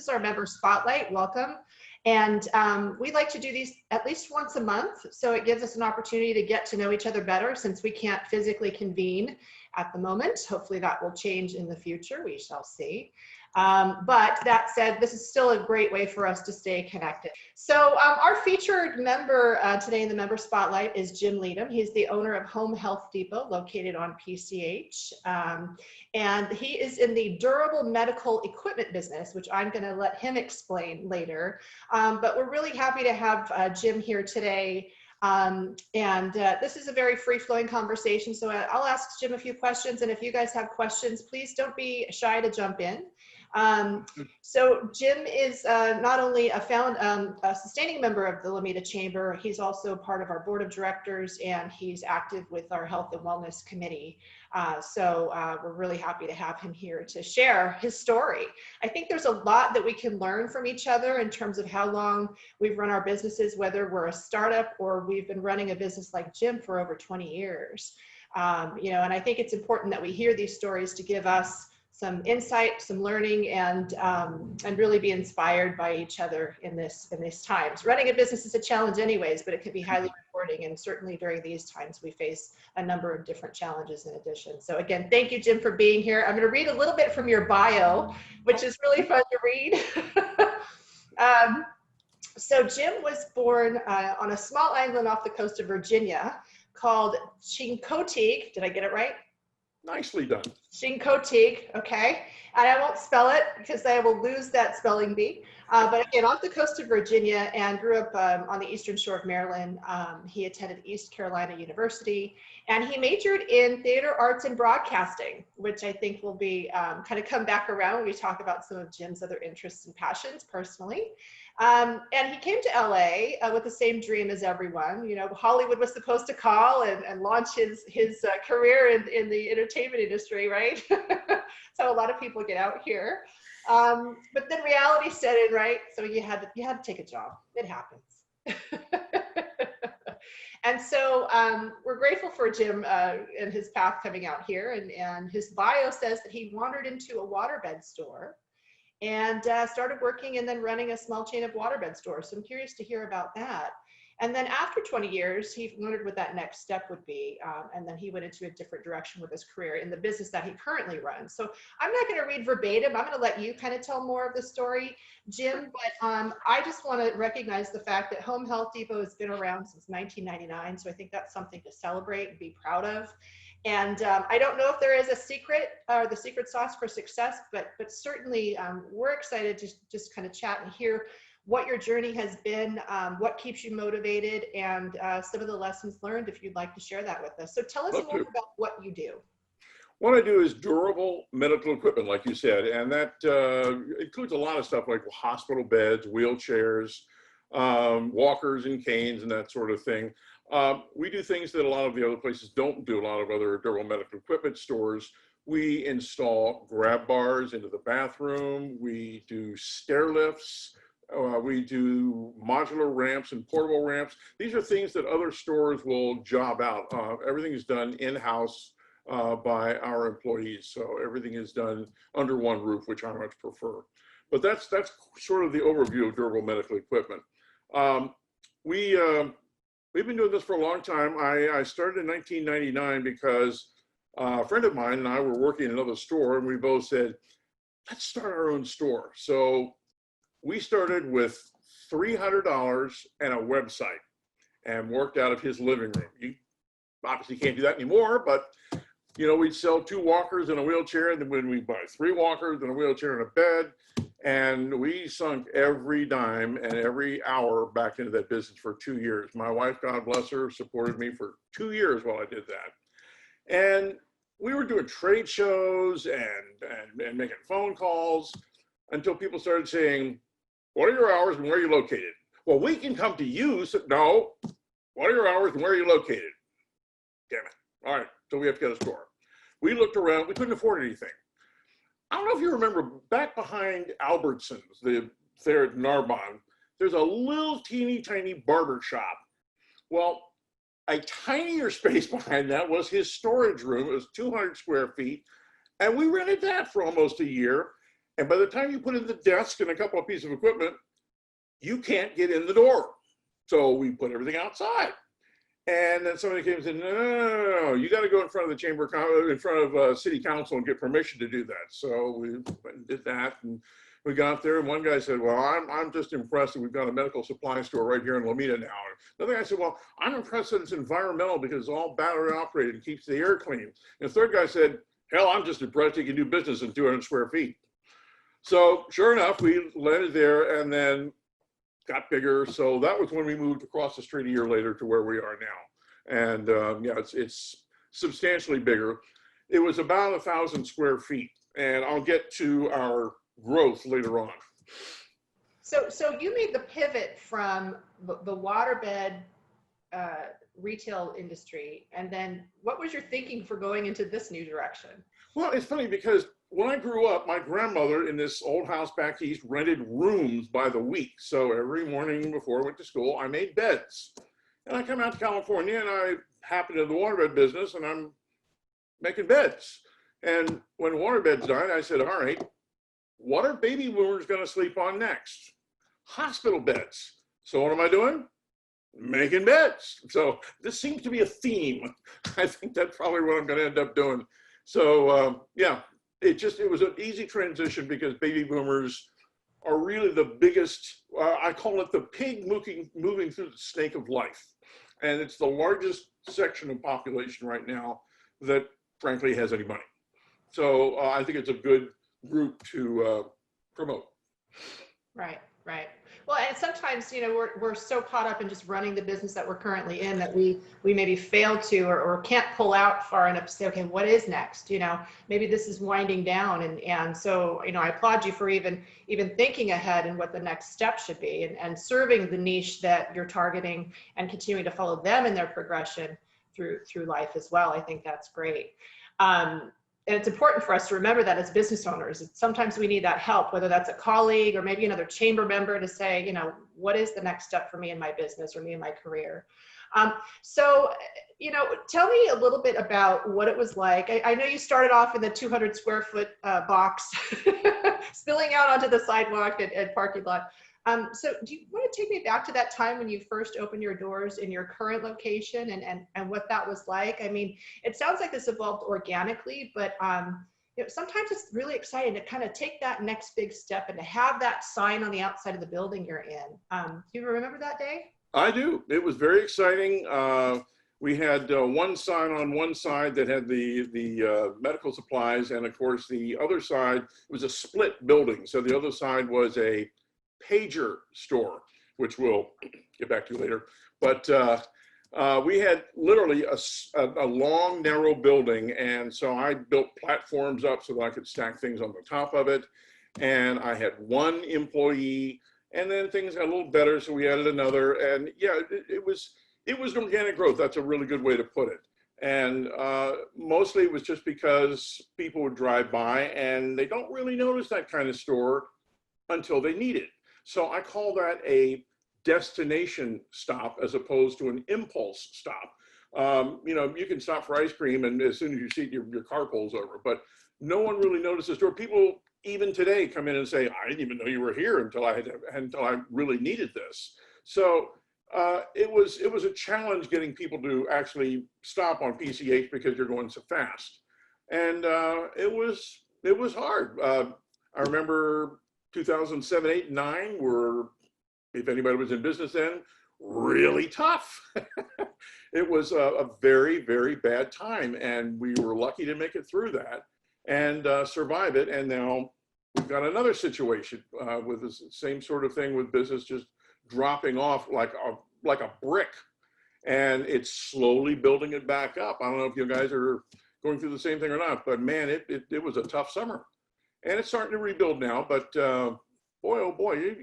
is our member spotlight. Welcome. And we like to do these at least once a month. So it gives us an opportunity to get to know each other better since we can't physically convene at the moment. Hopefully that will change in the future. We shall see. But that said, this is still a great way for us to stay connected. So our featured member today in the member spotlight is Jim Leedom. He's the owner of Home Health Depot located on PCH. And he is in the durable medical equipment business, which I'm going to let him explain later. But we're really happy to have Jim here today. This is a very free-flowing conversation, so I'll ask Jim a few questions, and if you guys have questions, please don't be shy to jump in. So Jim is not only a sustaining member of the Lomita Chamber, he's also part of our board of directors, and he's active with our health and wellness committee. We're really happy to have him here to share his story. I think there's a lot that we can learn from each other in terms of how long we've run our businesses, whether we're a startup or we've been running a business like Jim for over 20 years. And I think it's important that we hear these stories to give us some insight, some learning, and really be inspired by each other in these times. Running a business is a challenge anyways, but it can be highly rewarding, and certainly during these times we face a number of different challenges in addition. So again, thank you, Jim, for being here. I'm going to read a little bit from your bio, which is really fun to read. So Jim was born on a small island off the coast of Virginia called Chincoteague. Did I get it right? Nicely done. Chincoteague, okay. And I won't spell it because I will lose that spelling bee. But again, off the coast of Virginia, and grew up on the eastern shore of Maryland. He attended East Carolina University, and he majored in theater arts and broadcasting, which I think will be kind of come back around when we talk about some of Jim's other interests and passions personally. And he came to LA with the same dream as everyone. You know, Hollywood was supposed to call and launch his career in the entertainment industry, right? So a lot of people get out here. But then reality set in, right? So you had to take a job. It happens. And so we're grateful for Jim and his path coming out here. And his bio says that he wandered into a waterbed store and started working and then running a small chain of waterbed stores. So I'm curious to hear about that. And then after 20 years, he wondered what that next step would be. And then he went into a different direction with his career in the business that he currently runs. So I'm not going to read verbatim. I'm going to let you kind of tell more of the story, Jim. But I just want to recognize the fact that Home Health Depot has been around since 1999. So I think that's something to celebrate and be proud of. And I don't know if there is a secret or the secret sauce for success, but certainly we're excited to just kind of chat and hear what your journey has been, what keeps you motivated, and some of the lessons learned, if you'd like to share that with us. So tell us more about what you do. What I do is durable medical equipment, like you said, and that includes a lot of stuff like hospital beds, wheelchairs, walkers and canes, and that sort of thing. We do things that a lot of the other places don't do, a lot of other durable medical equipment stores. We install grab bars into the bathroom. We do stair lifts. We do modular ramps and portable ramps. These are things that other stores will job out. Everything is done in-house by our employees. So everything is done under one roof, which I much prefer. But that's sort of the overview of durable medical equipment. We've been doing this for a long time. I started in 1999 because a friend of mine and I were working in another store, and we both said, let's start our own store. So we started with $300 and a website and worked out of his living room. You obviously can't do that anymore, but you know, we'd sell 2 walkers and a wheelchair, and then when we buy 3 walkers and a wheelchair and a bed, and we sunk every dime and every hour back into that business for 2 years. My wife, God bless her, supported me for 2 years while I did that. And we were doing trade shows and making phone calls until people started saying, what are your hours and where are you located? Well, we can come to you. So, no, what are your hours and where are you located? Damn it. All right, so we have to get a store. We looked around, we couldn't afford anything. I don't know if you remember, back behind Albertsons, there at Narbonne, there's a little teeny tiny barber shop. Well, a tinier space behind that was his storage room. It was 200 square feet. And we rented that for almost a year. And by the time you put in the desk and a couple of pieces of equipment, you can't get in the door. So we put everything outside. And then somebody came and said, no, you got to go in front of the in front of city council and get permission to do that. So we went and did that. And we got there, and one guy said, well, I'm just impressed that we've got a medical supply store right here in Lomita now. Another guy said, well, I'm impressed that it's environmental because it's all battery operated and keeps the air clean. And the third guy said, hell, I'm just impressed you can do business in 200 square feet. So sure enough, we landed there and then got bigger. So that was when we moved across the street a year later to where we are now. And yeah, it's substantially bigger. It was about 1,000 square feet. And I'll get to our growth later on. So you made the pivot from the waterbed retail industry, and then what was your thinking for going into this new direction? Well, it's funny because when I grew up, my grandmother in this old house back east rented rooms by the week. So every morning before I went to school, I made beds. And I come out to California and I happen to the waterbed business and I'm making beds. And when waterbeds died, I said, all right, what are baby boomers going to sleep on next? Hospital beds. So what am I doing? Making beds. So this seems to be a theme. I think that's probably what I'm going to end up doing. So yeah, it was an easy transition because baby boomers are really the biggest, I call it the pig moving through the snake of life. And it's the largest section of population right now that frankly has any money. So I think it's a good group to promote. Right. Well, and sometimes, you know, we're so caught up in just running the business that we're currently in that we maybe fail to or can't pull out far enough to say, okay, what is next? You know, maybe this is winding down. And so, you know, I applaud you for even thinking ahead and what the next step should be and serving the niche that you're targeting and continuing to follow them in their progression through life as well. I think that's great. And it's important for us to remember that as business owners, sometimes we need that help, whether that's a colleague or maybe another chamber member to say, you know, what is the next step for me in my business or me in my career? So, you know, tell me a little bit about what it was like. I know you started off in the 200 square foot box, spilling out onto the sidewalk at parking lot. So do you want to take me back to that time when you first opened your doors in your current location and what that was like? I mean, it sounds like this evolved organically, but you know, sometimes it's really exciting to kind of take that next big step and to have that sign on the outside of the building you're in. Do you remember that day? I do. It was very exciting. We had one sign on one side that had the medical supplies, and of course the other side was a split building. So the other side was a pager store, which we'll get back to later. But we had literally a long, narrow building. And so I built platforms up so that I could stack things on the top of it. And I had one employee, and then things got a little better. So we added another. And yeah, it was organic growth. That's a really good way to put it. And mostly it was just because people would drive by and they don't really notice that kind of store until they need it. So I call that a destination stop as opposed to an impulse stop. You know, you can stop for ice cream and as soon as you see it, your car pulls over, but no one really notices. Or people even today come in and say, I didn't even know you were here until I really needed this. So it was a challenge getting people to actually stop on PCH because you're going so fast. And it was hard. I remember 2007, 8, 9 were, if anybody was in business then, really tough. It was a very, very bad time, and we were lucky to make it through that and survive it. And now we've got another situation with the same sort of thing with business just dropping off like a brick, and it's slowly building it back up. I don't know if you guys are going through the same thing or not, but man, it was a tough summer. And it's starting to rebuild now, but boy, oh boy,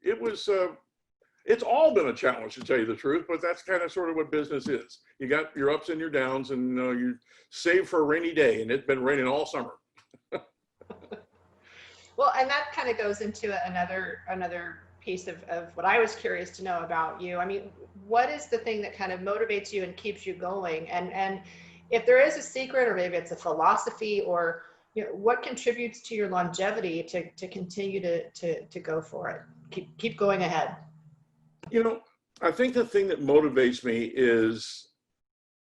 it's all been a challenge to tell you the truth, but that's kind of sort of what business is. You got your ups and your downs, and you save for a rainy day, and it's been raining all summer. Well, and that kind of goes into another piece of what I was curious to know about you. I mean, what is the thing that kind of motivates you and keeps you going? And if there is a secret, or maybe it's a philosophy or what contributes to your longevity to continue to go for it? Keep going ahead. I think the thing that motivates me is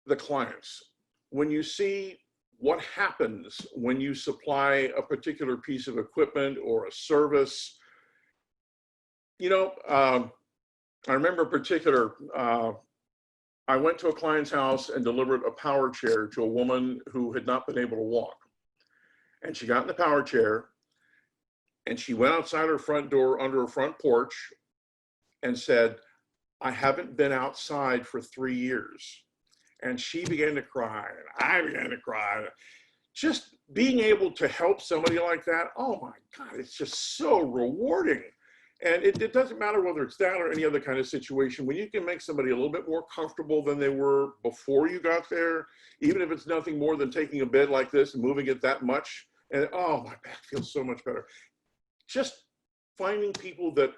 the clients. When you see what happens when you supply a particular piece of equipment or a service, I remember a particular, I went to a client's house and delivered a power chair to a woman who had not been able to walk. And she got in the power chair and she went outside her front door under her front porch and said, "I haven't been outside for 3 years." And she began to cry and I began to cry. Just being able to help somebody like that, oh my God, it's just so rewarding. And it doesn't matter whether it's that or any other kind of situation. When you can make somebody a little bit more comfortable than they were before you got there, even if it's nothing more than taking a bed like this and moving it that much, and oh, my back feels so much better. Just finding people that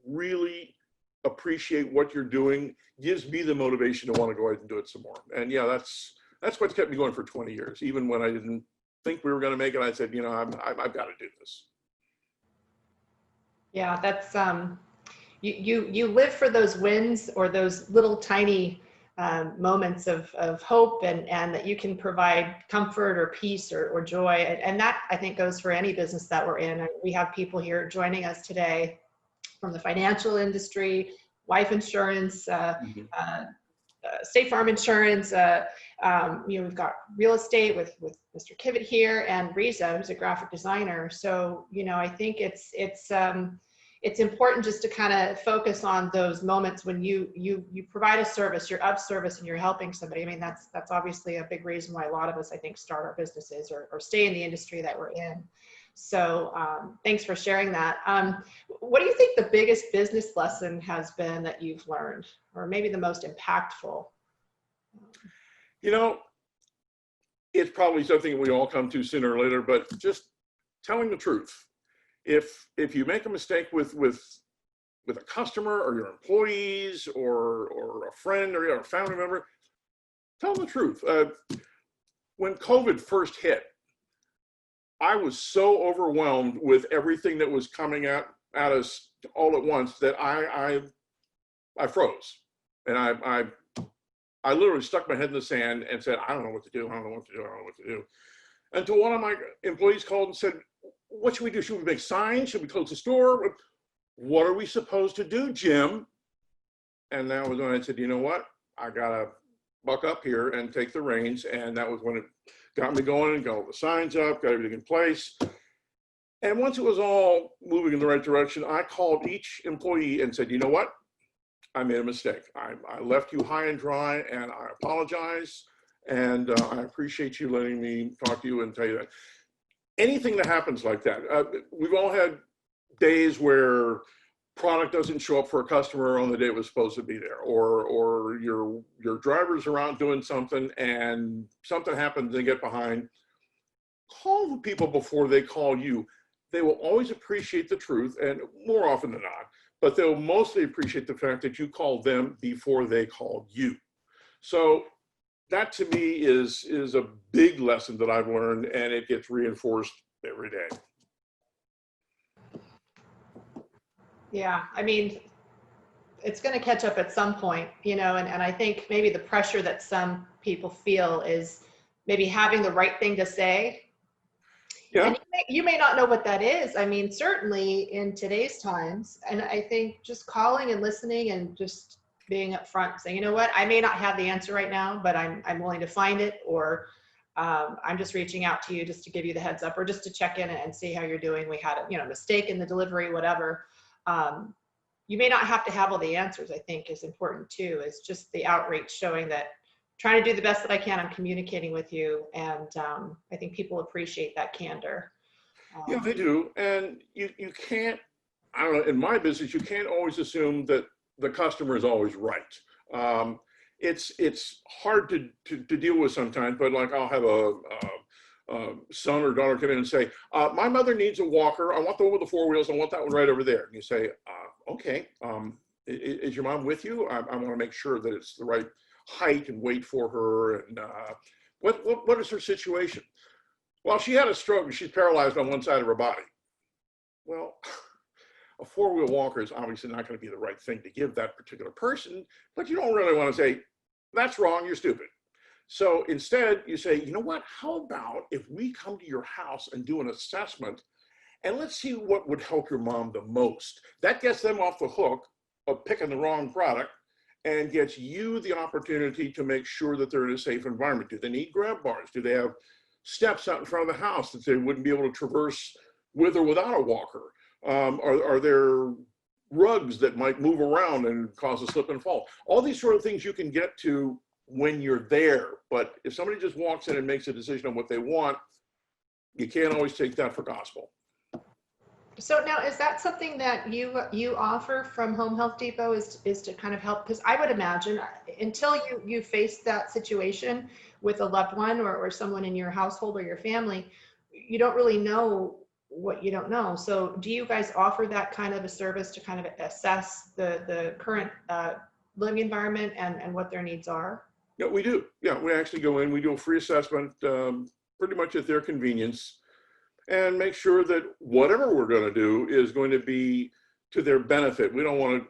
really appreciate what you're doing gives me the motivation to want to go ahead and do it some more. And yeah, that's what's kept me going for 20 years. Even when I didn't think we were going to make it, I said, I've got to do this. Yeah, that's you live for those wins or those little tiny moments of hope and that you can provide comfort or peace or joy. And that I think goes for any business that we're in. And we have people here joining us today from the financial industry, life insurance, State Farm insurance. We've got real estate with Mr. Kivett here, and Riza, who's a graphic designer. So I think it's important just to kind of focus on those moments when you provide a service, you're of service, and you're helping somebody. I mean, that's obviously a big reason why a lot of us, I think, start our businesses or stay in the industry that we're in. So thanks for sharing that. What do you think the biggest business lesson has been that you've learned, or maybe the most impactful? It's probably something we all come to sooner or later, but just telling the truth. If you make a mistake with a customer or your employees or a friend or a family member, tell them the truth. When COVID first hit, I was so overwhelmed with everything that was coming at us all at once that I froze. And I literally stuck my head in the sand and said, I don't know what to do. I don't know what to do. I don't know what to do. Until one of my employees called and said, what should we do? Should we make signs? Should we close the store? What are we supposed to do, Jim? And that was when I said, you know what? I got to buck up here and take the reins. And that was when it got me going and got all the signs up, got everything in place. And once it was all moving in the right direction, I called each employee and said, you know what? I made a mistake. I left you high and dry, and I apologize. And I appreciate you letting me talk to you and tell you that. Anything that happens like that, we've all had days where product doesn't show up for a customer on the day it was supposed to be there, or your driver's around doing something and something happens, they get behind. Call the people before they call you. They will always appreciate the truth, and more often than not, but they'll mostly appreciate the fact that you called them before they called you. So that to me is a big lesson that I've learned, and it gets reinforced every day. Yeah, I mean, it's going to catch up at some point, and I think maybe the pressure that some people feel is maybe having the right thing to say. Yeah. And you may not know what that is. I mean, certainly in today's times, and I think just calling and listening and just being upfront, saying, you know what, I may not have the answer right now, but I'm willing to find it, or I'm just reaching out to you just to give you the heads up, or just to check in and see how you're doing. We had a mistake in the delivery, whatever. You may not have to have all the answers. I think is important too, is just the outreach, showing that trying to do the best that I can. I'm communicating with you, and I think people appreciate that candor. Yeah, they do. And you can't, I don't know, in my business, you can't always assume that the customer is always right. It's hard to deal with sometimes, but like I'll have a son or daughter come in and say, my mother needs a walker. I want the one with the 4 wheels. I want that one right over there. And you say, okay, is your mom with you? I want to make sure that it's the right height and weight for her. And what is her situation? Well, she had a stroke and she's paralyzed on one side of her body. Well, a four-wheel walker is obviously not going to be the right thing to give that particular person, but you don't really want to say, that's wrong, you're stupid. So instead, you say, you know what, how about if we come to your house and do an assessment, and let's see what would help your mom the most. That gets them off the hook of picking the wrong product and gets you the opportunity to make sure that they're in a safe environment. Do they need grab bars? Do they have steps out in front of the house that they wouldn't be able to traverse with or without a walker? Are there rugs that might move around and cause a slip and fall? All these sort of things you can get to when you're there. But if somebody just walks in and makes a decision on what they want, you can't always take that for gospel. So now, is that something that you offer from Home Health Depot, is to kind of help? Because I would imagine until you face that situation with a loved one or someone in your household or your family, you don't really know what you don't know. So do you guys offer that kind of a service to kind of assess the current living environment and what their needs are? Yeah, we do. Yeah, we actually go in, we do a free assessment pretty much at their convenience, and make sure that whatever we're going to do is going to be to their benefit. We don't want to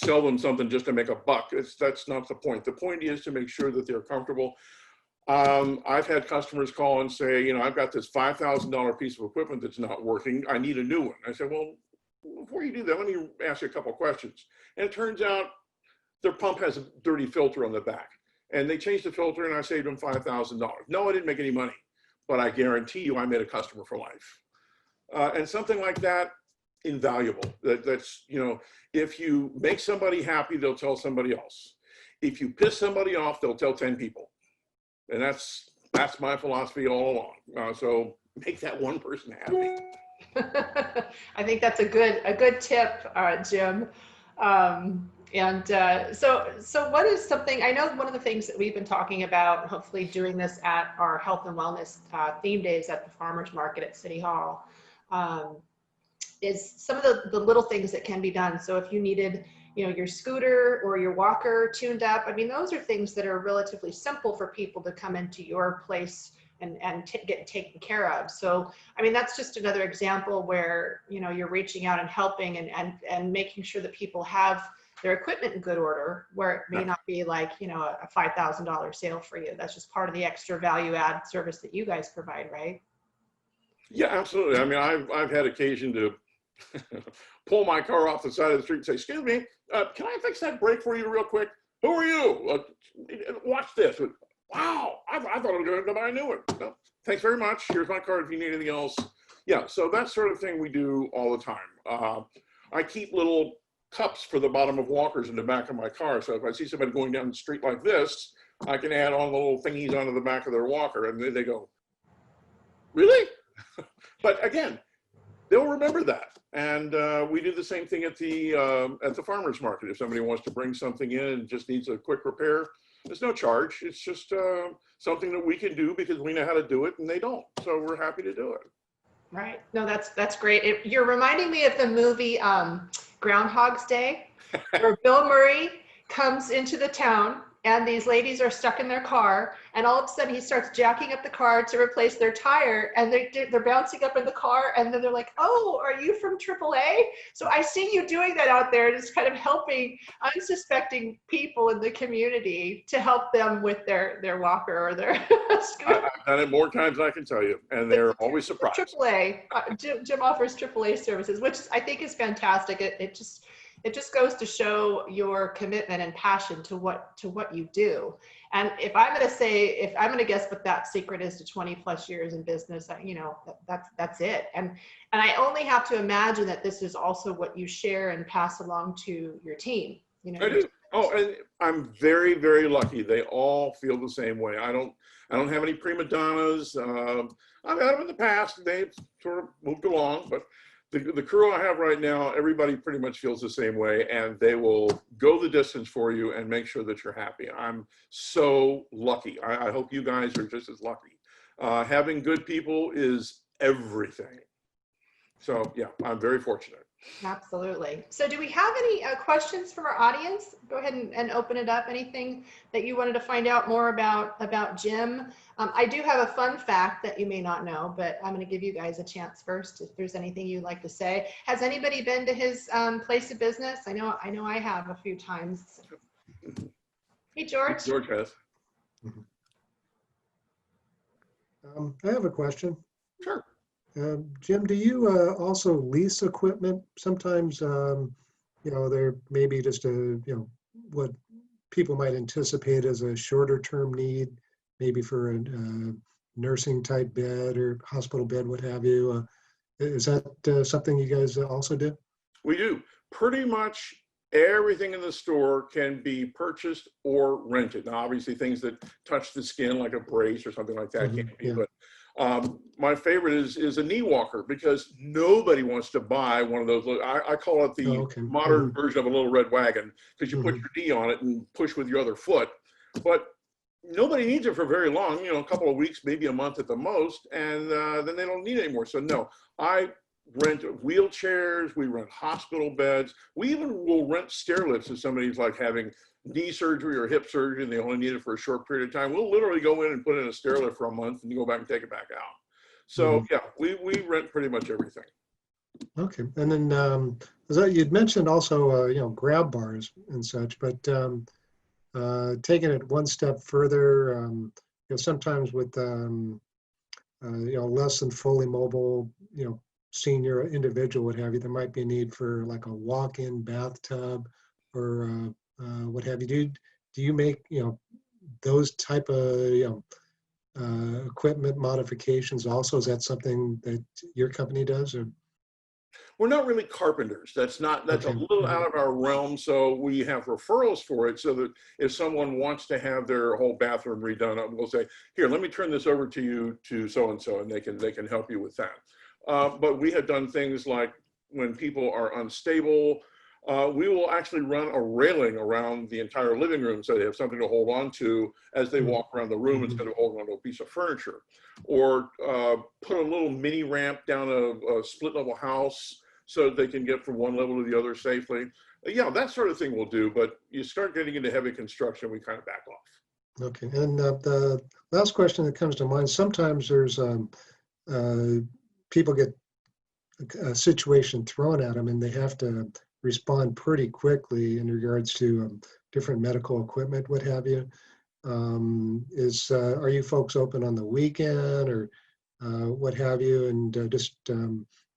sell them something just to make a buck. That's not the point. The point is to make sure that they're comfortable. I've had customers call and say, you know, I've got this $5,000 piece of equipment that's not working. I need a new one. I said, well, before you do that, let me ask you a couple of questions. And it turns out their pump has a dirty filter on the back. And they changed the filter and I saved them $5,000. No, I didn't make any money, but I guarantee you I made a customer for life. And something like that, invaluable. That's, you know, if you make somebody happy, they'll tell somebody else. If you piss somebody off, they'll tell 10 people. And that's my philosophy all along. So make that one person happy. I think that's a good tip, Jim. So what is something, I know one of the things that we've been talking about, hopefully doing this at our health and wellness theme days at the farmers market at City Hall, is some of the little things that can be done. So if you needed, you know, your scooter or your walker tuned up, I mean, those are things that are relatively simple for people to come into your place and get taken care of. So, I mean, that's just another example where, you know, you're reaching out and helping and making sure that people have their equipment in good order, where it may not be like, you know, a $5,000 sale for you. That's just part of the extra value add service that you guys provide, right? Yeah, absolutely. I mean, I've had occasion to pull my car off the side of the street and say, excuse me, can I fix that brake for you real quick? Who are you? Watch this. Wow, I thought I was going to buy a new one. No, thanks very much. Here's my card if you need anything else. Yeah, so that sort of thing we do all the time. I keep little cups for the bottom of walkers in the back of my car. So if I see somebody going down the street like this, I can add on the little thingies onto the back of their walker. And then they go, really? But again, they'll remember that. And we do the same thing at the farmer's market. If somebody wants to bring something in and just needs a quick repair, there's no charge. It's just something that we can do because we know how to do it and they don't. So we're happy to do it. Right. No, that's great. You're reminding me of the movie Groundhog's Day, where Bill Murray comes into the town and these ladies are stuck in their car, and all of a sudden he starts jacking up the car to replace their tire, and they're bouncing up in the car, and then they're like, oh, are you from AAA? So I see you doing that out there, just kind of helping unsuspecting people in the community to help them with their walker or their scooter. I've done it more times than I can tell you, and they're always surprised. AAA, Jim offers AAA services, which I think is fantastic. It just goes to show your commitment and passion to what you do. And if I'm going to guess what that secret is to 20 plus years in business, you know, that's it. And I only have to imagine that this is also what you share and pass along to your team. You know, I do. Oh, and I'm very, very lucky. They all feel the same way. I don't have any prima donnas. I've had them in the past. They've sort of moved along, but the crew I have right now, everybody pretty much feels the same way, and they will go the distance for you and make sure that you're happy. I'm so lucky. I hope you guys are just as lucky. Having good people is everything. So yeah, I'm very fortunate. Absolutely. So do we have any questions from our audience? Go ahead and open it up. Anything that you wanted to find out more about Jim? I do have a fun fact that you may not know, but I'm going to give you guys a chance first if there's anything you'd like to say. Has anybody been to his place of business? I know I have a few times. Hey, George. George has. I have a question. Sure. Jim, do you also lease equipment? Sometimes, there may be just what people might anticipate as a shorter term need, maybe for a nursing type bed or hospital bed, what have you. Is that something you guys also do? We do. Pretty much everything in the store can be purchased or rented. Now, obviously, things that touch the skin, like a brace or something like that, can't be. Yeah. But my favorite is a knee walker, because nobody wants to buy one of those. I call it the modern version of a little red wagon, because you put your knee on it and push with your other foot. But nobody needs it for very long, a couple of weeks, maybe a month at the most, and then they don't need it anymore. So no, I rent wheelchairs, we rent hospital beds, we even will rent stair lifts if somebody's like having knee surgery or hip surgery and they only need it for a short period of time. We'll literally go in and put in a stair lift for a month and go back and take it back out. So yeah, we rent pretty much everything. Okay, and then you'd mentioned also grab bars and such, but taking it one step further, sometimes with less than fully mobile, senior individual, what have you, there might be a need for like a walk-in bathtub or what have you. Do you make those type of equipment modifications also? Is that something that your company does? Or we're not really carpenters. That's a little out of our realm. So we have referrals for it, so that if someone wants to have their whole bathroom redone, we'll say, here, let me turn this over to you to so-and-so, and they can help you with that. But we have done things like when people are unstable, we will actually run a railing around the entire living room so they have something to hold on to as they walk around the room instead of holding onto a piece of furniture. Or put a little mini ramp down a split level house so they can get from one level to the other safely. Yeah, that sort of thing we'll do, but you start getting into heavy construction, we kind of back off. Okay, and the last question that comes to mind, sometimes there's people get a situation thrown at them and they have to respond pretty quickly in regards to different medical equipment, what have you. Are you folks open on the weekend or what have you? And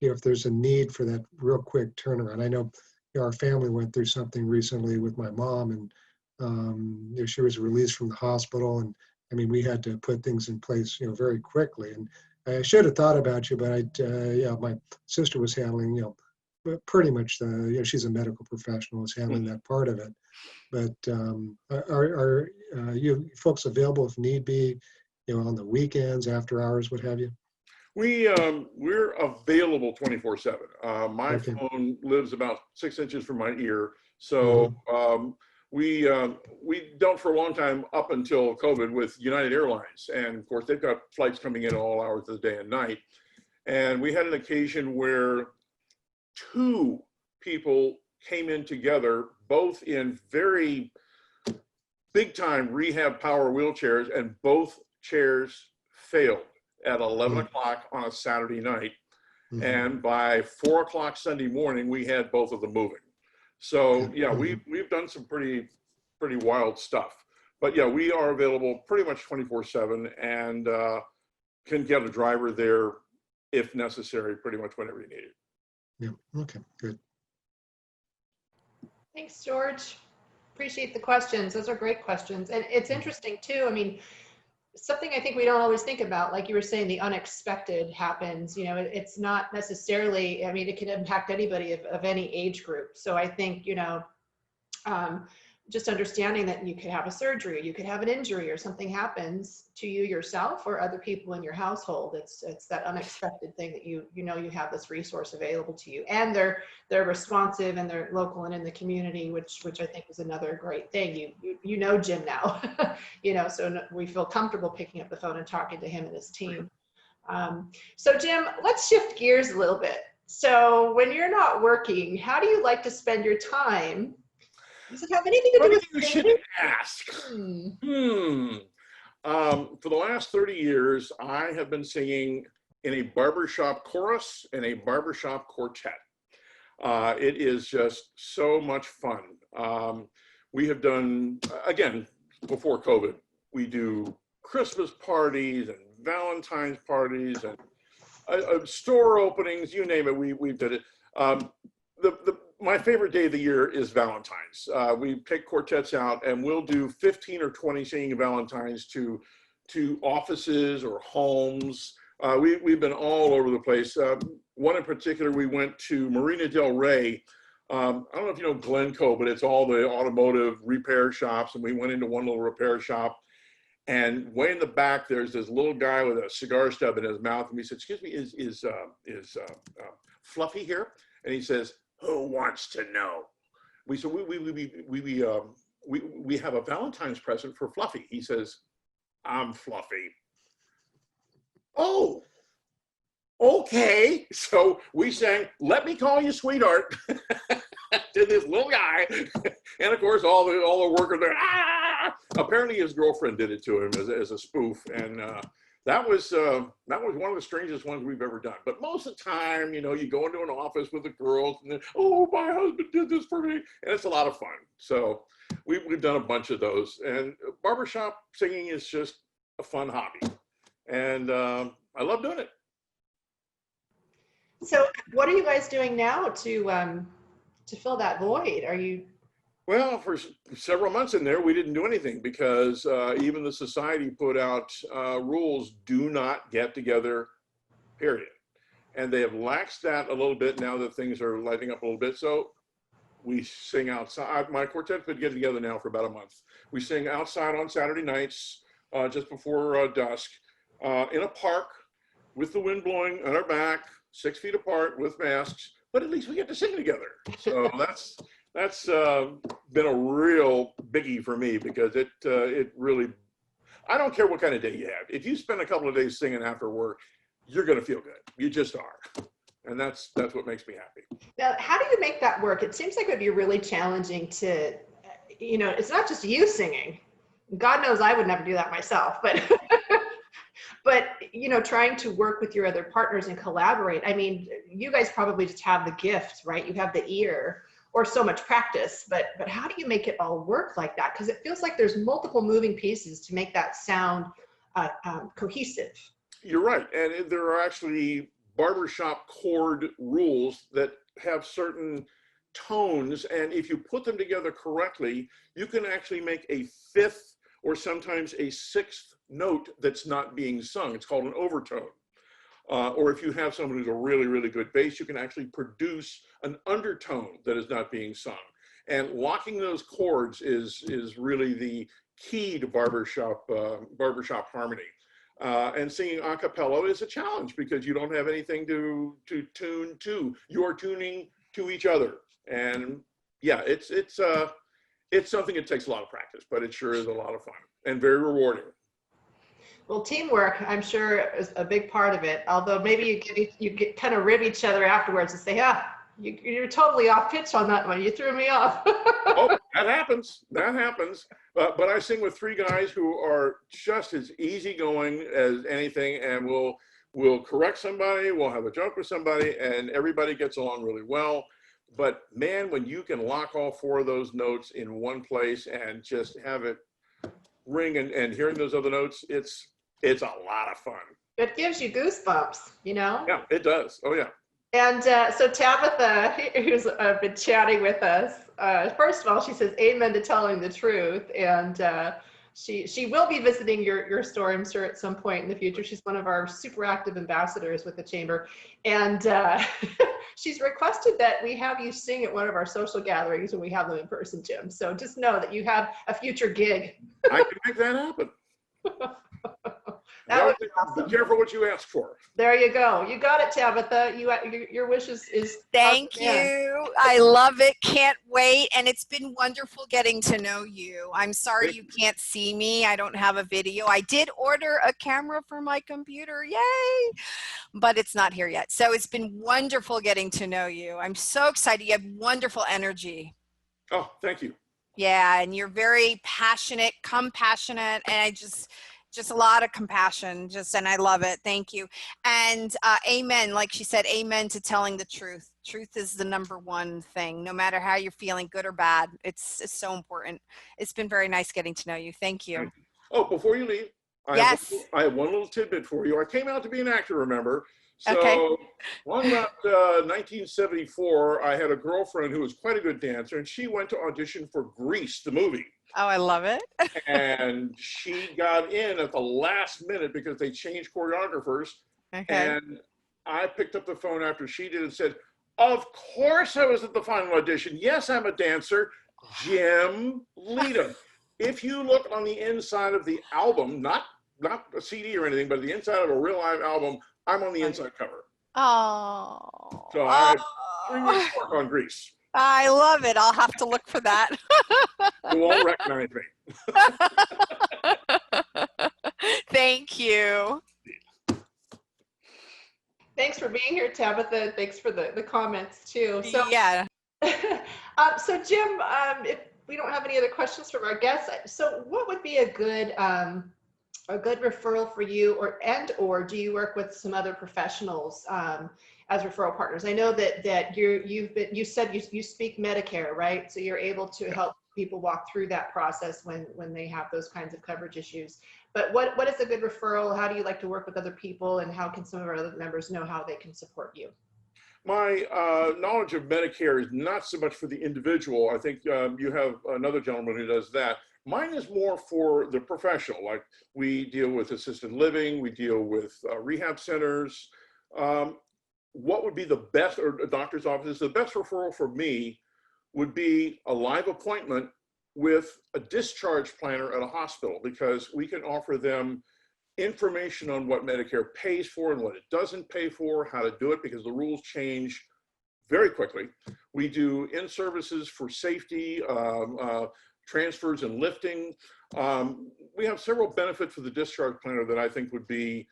if there's a need for that real quick turnaround. I know our family went through something recently with my mom, and she was released from the hospital, and I mean we had to put things in place very quickly. And I should have thought about you, but my sister was handling pretty much she's a medical professional, is handling that part of it. But are you folks available if need be, on the weekends, after hours, what have you? We're available 24/7. My phone lives about 6 inches from my ear, so we dealt for a long time up until COVID with United Airlines, and of course they've got flights coming in all hours of the day and night. And we had an occasion where 2 people came in together, both in very big time rehab power wheelchairs, and both chairs failed at 11 o'clock on a Saturday night. And by 4 o'clock Sunday morning, we had both of them moving. So yeah, we've done some pretty wild stuff. But yeah, we are available pretty much 24/7 and can get a driver there if necessary, pretty much whenever you need it. Yeah, okay, good. Thanks, George. Appreciate the questions. Those are great questions. And it's interesting too. I mean, something I think we don't always think about, like you were saying, the unexpected happens, it's not necessarily, I mean, it can impact anybody of any age group. So I think, just understanding that you could have a surgery, you could have an injury, or something happens to you yourself or other people in your household. It's that unexpected thing that you have this resource available to you, and they're responsive and they're local and in the community, which I think is another great thing. You know Jim now, so we feel comfortable picking up the phone and talking to him and his team. So Jim, let's shift gears a little bit. So when you're not working, how do you like to spend your time? Does it have anything to do Funny with you should singing? ask. Hmm. For the last 30 years, I have been singing in a barbershop chorus and a barbershop quartet. It is just so much fun. We have done, again, before COVID, we do Christmas parties and Valentine's parties and store openings, you name it, we did it. My favorite day of the year is Valentine's. We pick quartets out and we'll do 15 or 20 singing Valentines to offices or homes. We've been all over the place. One in particular, we went to Marina del Rey. I don't know if you know Glencoe, but it's all the automotive repair shops. And we went into one little repair shop, and way in the back, there's this little guy with a cigar stub in his mouth. And we said, "Excuse me, is Fluffy here?" And he says, "Who wants to know?" We said, "We have a Valentine's present for Fluffy." He says, "I'm Fluffy." Oh, okay. So we sang "Let Me Call You Sweetheart" to this little guy, and of course all the workers there. Ah! Apparently his girlfriend did it to him as a spoof, and that was one of the strangest ones we've ever done. But most of the time, you go into an office with the girls, and then, "Oh, my husband did this for me," and it's a lot of fun. So we've done a bunch of those, and barbershop singing is just a fun hobby, and I love doing it. So what are you guys doing now to fill that void? Are you? Well, for several months in there, we didn't do anything because even the society put out rules: do not get together, period. And they have laxed that a little bit now that things are lighting up a little bit. So we sing outside. My quartet's been getting together now for about a month. We sing outside on Saturday nights, just before dusk, in a park with the wind blowing on our back, 6 feet apart with masks, but at least we get to sing together. So that's been a real biggie for me because it really, I don't care what kind of day you have. If you spend a couple of days singing after work, you're going to feel good. You just are. And that's what makes me happy. Now, how do you make that work? It seems like it would be really challenging to, it's not just you singing. God knows I would never do that myself, but but trying to work with your other partners and collaborate. I mean, you guys probably just have the gift, right? You have the ear or so much practice, but how do you make it all work like that? Because it feels like there's multiple moving pieces to make that sound cohesive. You're right. And there are actually barbershop chord rules that have certain tones. And if you put them together correctly, you can actually make a fifth or sometimes a sixth note that's not being sung. It's called an overtone. Or if you have someone who's a really, really good bass, you can actually produce an undertone that is not being sung. And locking those chords is really the key to barbershop harmony. And singing a cappella is a challenge because you don't have anything to tune to. You're tuning to each other. And yeah, it's something that takes a lot of practice, but it sure is a lot of fun and very rewarding. Well, teamwork, I'm sure, is a big part of it. Although maybe you get kind of rib each other afterwards and say, "Yeah, you're totally off pitch on that one. You threw me off." Oh, that happens. That happens. But I sing with 3 guys who are just as easygoing as anything, and we'll correct somebody, we'll have a joke with somebody, and everybody gets along really well. But man, when you can lock all 4 of those notes in one place and just have it ring and hearing those other notes, it's a lot of fun. It gives you goosebumps, Yeah, it does. Oh yeah. And so Tabitha, who's been chatting with us, first of all, she says amen to telling the truth, and she will be visiting your store, I'm sure, at some point in the future. She's one of our super active ambassadors with the Chamber, and she's requested that we have you sing at one of our social gatherings when we have them in person, Jim. So just know that you have a future gig. I can make that happen. That would be Be awesome. careful what you ask for. There you go. You got it, Tabitha. Your wish is Thank you. I love it. Can't wait. And it's been wonderful getting to know you. I'm sorry you can't see me. I don't have a video. I did order a camera for my computer. Yay. But it's not here yet. So it's been wonderful getting to know you. I'm so excited. You have wonderful energy. Oh, thank you. Yeah. And you're very passionate, compassionate. And I just a lot of compassion, and I love it. Thank you. And amen. Like she said, amen to telling the truth. Truth is the #1 thing, no matter how you're feeling, good or bad. It's so important. It's been very nice getting to know you. Thank you. Oh, before you leave, I have one little tidbit for you. I came out to be an actor, remember? So around 1974, I had a girlfriend who was quite a good dancer, and she went to audition for Grease, the movie. Oh, I love it. And she got in at the last minute because they changed choreographers. And I picked up the phone after she did and said, of course I was at the final audition. Yes, I'm a dancer. Jim Leedom. If you look on the inside of the album, not a CD or anything, but the inside of a real live album, I'm on the inside cover. Oh. So I had 3 weeks work on Grease. I love it. I'll have to look for that. You won't recognize me. Thank you. Thanks for being here, Tabitha. Thanks for the comments too. So yeah. So Jim, if we don't have any other questions from our guests, so what would be a good referral for you, or do you work with some other professionals as referral partners? I know that you said you speak Medicare, right? So you're able to help people walk through that process when they have those kinds of coverage issues. But what is a good referral? How do you like to work with other people, and how can some of our other members know how they can support you? My knowledge of Medicare is not so much for the individual. I think you have another gentleman who does that. Mine is more for the professional. Like, we deal with assisted living, we deal with rehab centers. What would be the best, or a doctor's office, the best referral for me would be a live appointment with a discharge planner at a hospital, because we can offer them information on what Medicare pays for and what it doesn't pay for, how to do it, because the rules change very quickly. We do in-services for safety, transfers and lifting. We have several benefits for the discharge planner that I think would be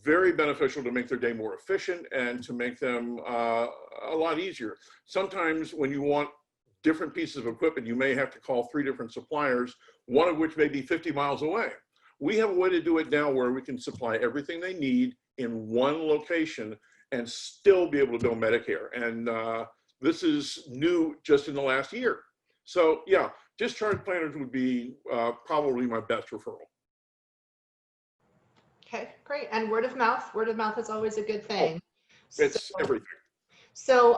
very beneficial to make their day more efficient and to make them a lot easier. Sometimes when you want different pieces of equipment, you may have to call 3 different suppliers, one of which may be 50 miles away. We have a way to do it now where we can supply everything they need in one location and still be able to bill Medicare. And this is new just in the last year. So yeah, discharge planners would be probably my best referral. Okay, great. And word of mouth is always a good thing. It's everything. So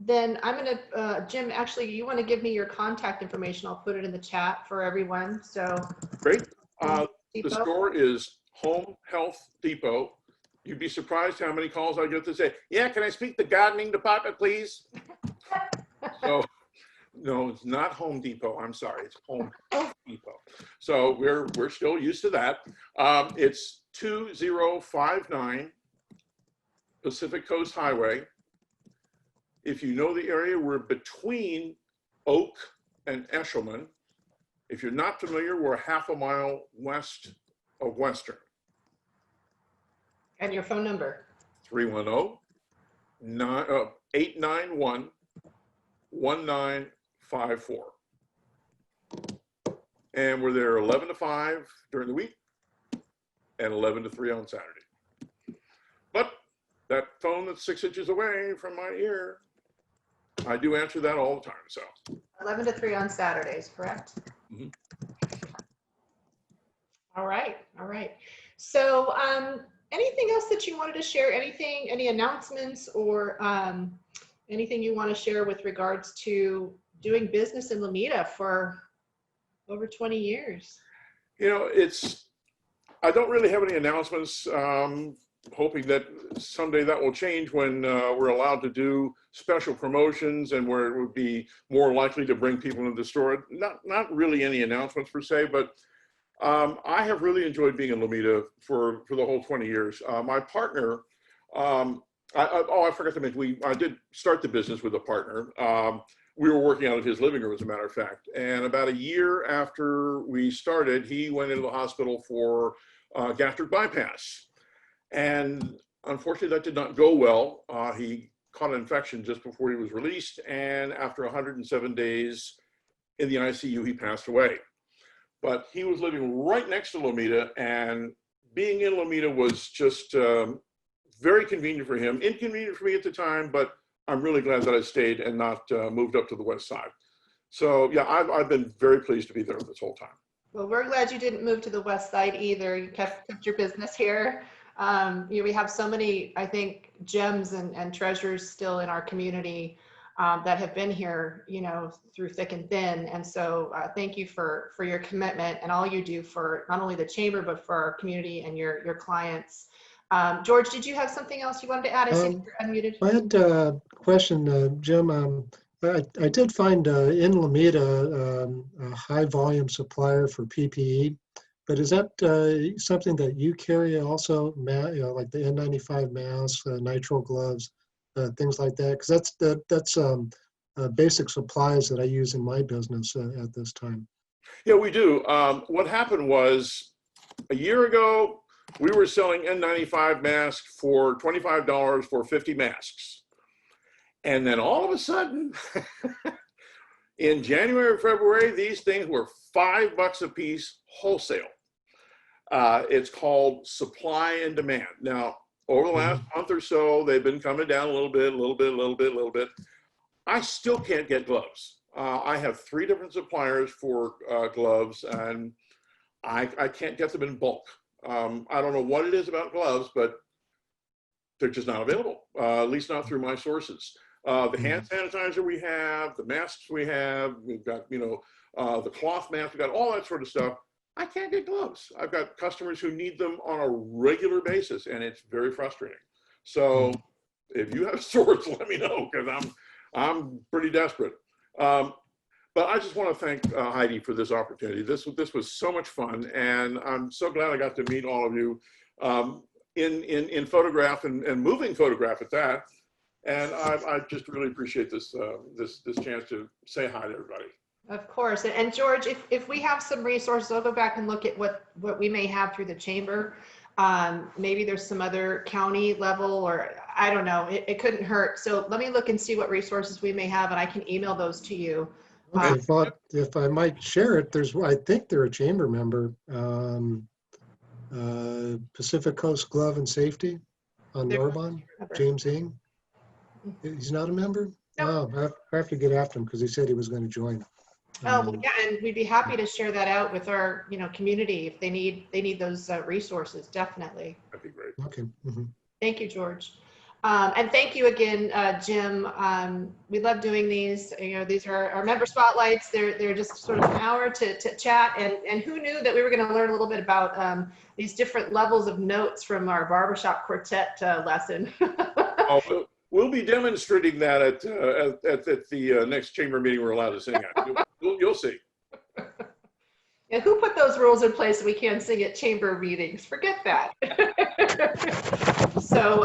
then I'm gonna, Jim, actually, you want to give me your contact information? I'll put it in the chat for everyone. So great. The store is Home Health Depot. You'd be surprised how many calls I get to say, yeah, can I speak to the gardening department, please? So, no, it's not Home Depot. I'm sorry, it's Home Health Depot. So we're still used to that. It's 2059 Pacific Coast Highway. If you know the area, we're between Oak and Eshelman. If you're not familiar, we're half a mile west of Western. And your phone number? 310-891-1954. And we're there 11 to 5 during the week and 11 to 3 on Saturday. But that phone that's 6 inches away from my ear, I do answer that all the time. So 11 to 3 on Saturdays, correct? Mm-hmm. All right. So anything else that you wanted to share? Any announcements or anything you want to share with regards to doing business in Lomita for over 20 years? You know, I don't really have any announcements. Hoping that someday that will change when we're allowed to do special promotions and where it would be more likely to bring people into the store. Not really any announcements per se, but I have really enjoyed being in Lomita for the whole 20 years. My partner, I forgot to mention, I did start the business with a partner. We were working out of his living room, as a matter of fact. And about a year after we started, he went into the hospital for gastric bypass. And unfortunately, that did not go well. He caught an infection just before he was released. And after 107 days in the ICU, he passed away. But he was living right next to Lomita, and being in Lomita was just very convenient for him. Inconvenient for me at the time, but I'm really glad that I stayed and not moved up to the west side. So yeah, I've been very pleased to be there this whole time. Well, we're glad you didn't move to the west side either. You kept your business here. We have so many, I think, gems and treasures still in our community that have been here, through thick and thin. And so thank you for your commitment and all you do for not only the chamber, but for our community and your clients. George, did you have something else you wanted to add? I see that you're unmuted. I had a question, Jim. I did find in Lomita a high volume supplier for PPE, but is that something that you carry also, like the N95 masks, nitrile gloves, things like that? Because that's basic supplies that I use in my business at this time. Yeah, we do. What happened was a year ago, we were selling N95 masks for $25 for 50 masks. And then all of a sudden, in January or February, these things were $5 a piece wholesale. It's called supply and demand. Now, over the last month or so, they've been coming down a little bit. I still can't get gloves. I have 3 different suppliers for gloves, and I can't get them in bulk. I don't know what it is about gloves, but they're just not available, at least not through my sources. The hand sanitizer we have, the masks we have, we've got, the cloth masks, we've got all that sort of stuff. I can't get gloves. I've got customers who need them on a regular basis, and it's very frustrating. So if you have sorts, let me know, because I'm pretty desperate. But I just want to thank Heidi for this opportunity. This was so much fun, and I'm so glad I got to meet all of you in photograph and moving photograph at that. And I just really appreciate this chance to say hi to everybody. Of course. And George, if we have some resources, I'll go back and look at what we may have through the chamber. Maybe there's some other county level, or I don't know, it couldn't hurt. So let me look and see what resources we may have, and I can email those to you. Okay, if I might share it, I think they're a chamber member, Pacific Coast Glove and Safety on Narbonne, James Ing. He's not a member? Nope. Oh, I have to get after him because he said he was going to join. Well, yeah, and we'd be happy to share that out with our, community if they need those resources. Definitely. That'd be great. Okay. Thank you, George. And thank you again, Jim. We love doing these. These are our member spotlights. They're just sort of an hour to chat. And who knew that we were going to learn a little bit about these different levels of notes from our barbershop quartet lesson. Oh, we'll be demonstrating that at the next chamber meeting we're allowed to sing at. You'll see. Yeah, who put those rules in place so we can't sing at chamber meetings? Forget that. So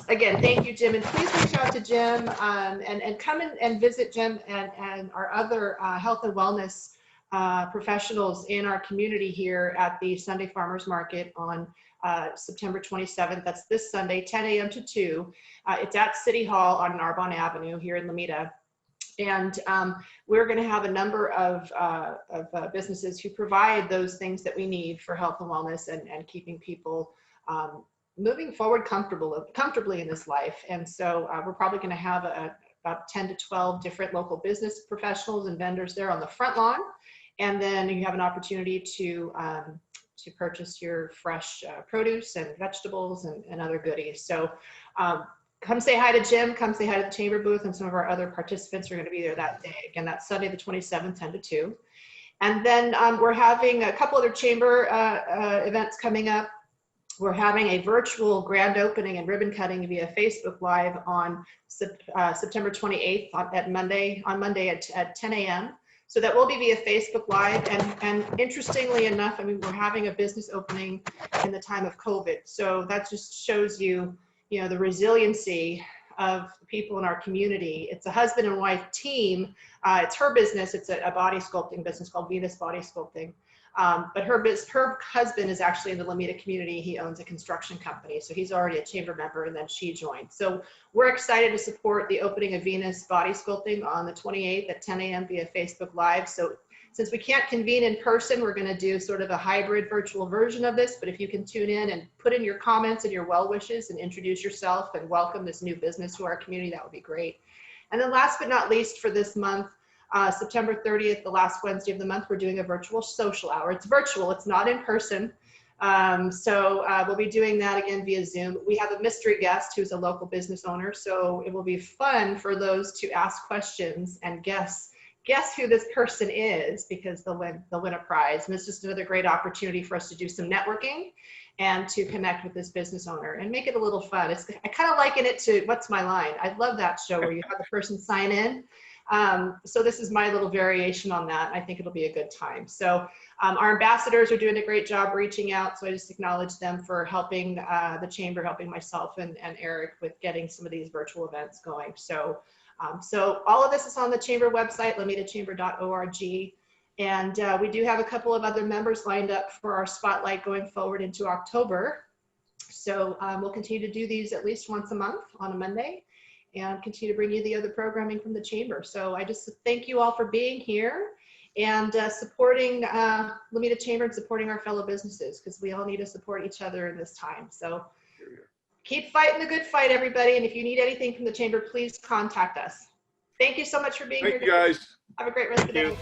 again, thank you, Jim. And please reach out to Jim and come in and visit Jim and our other health and wellness professionals in our community here at the Sunday Farmers Market on September 27th. That's this Sunday, 10 a.m. to 2. It's at City Hall on Narbonne Avenue here in Lomita. And we're going to have a number of businesses who provide those things that we need for health and wellness and keeping people moving forward comfortably in this life. And so we're probably going to have about 10 to 12 different local business professionals and vendors there on the front lawn. And then you have an opportunity to purchase your fresh produce and vegetables and other goodies. So come say hi to Jim, come say hi to the chamber booth, and some of our other participants are going to be there that day. Again, that's Sunday the 27th, 10 to 2. And then we're having a couple other chamber events coming up. We're having a virtual grand opening and ribbon cutting via Facebook Live on September 28th on Monday at 10 a.m. So that will be via Facebook Live. And interestingly enough, I mean, we're having a business opening in the time of COVID. So that just shows you, you know, the resiliency of the people in our community. It's a husband and wife team. It's her business. It's a body sculpting business called Venus Body Sculpting. But her husband is actually in the Lomita community. He owns a construction company. So he's already a chamber member, and then she joined. So we're excited to support the opening of Venus Body Sculpting on the 28th at 10 a.m. via Facebook Live. So since we can't convene in person, we're going to do sort of a hybrid virtual version of this. But if you can tune in and put in your comments and your well wishes and introduce yourself and welcome this new business to our community, that would be great. And then last but not least, for this month, September 30th, the last Wednesday of the month, we're doing a virtual social hour. It's virtual, it's not in person. So we'll be doing that again via Zoom. We have a mystery guest who's a local business owner. So it will be fun for those to ask questions and guess who this person is, because they'll win a prize. And it's just another great opportunity for us to do some networking and to connect with this business owner and make it a little fun. I kind of liken it to What's My Line? I love that show where you have the person sign in. So this is my little variation on that. I think it'll be a good time. So our ambassadors are doing a great job reaching out. So I just acknowledge them for helping the chamber, helping myself and Eric with getting some of these virtual events going. So all of this is on the chamber website, lomitachamber.org. And we do have a couple of other members lined up for our spotlight going forward into October. So we'll continue to do these at least once a month on a Monday, and continue to bring you the other programming from the chamber. So I just thank you all for being here and supporting Lomita Chamber and supporting our fellow businesses, because we all need to support each other in this time. So keep fighting the good fight, everybody. And if you need anything from the chamber, please contact us. Thank you so much for being here. Thank you, guys. Have a great rest of the day.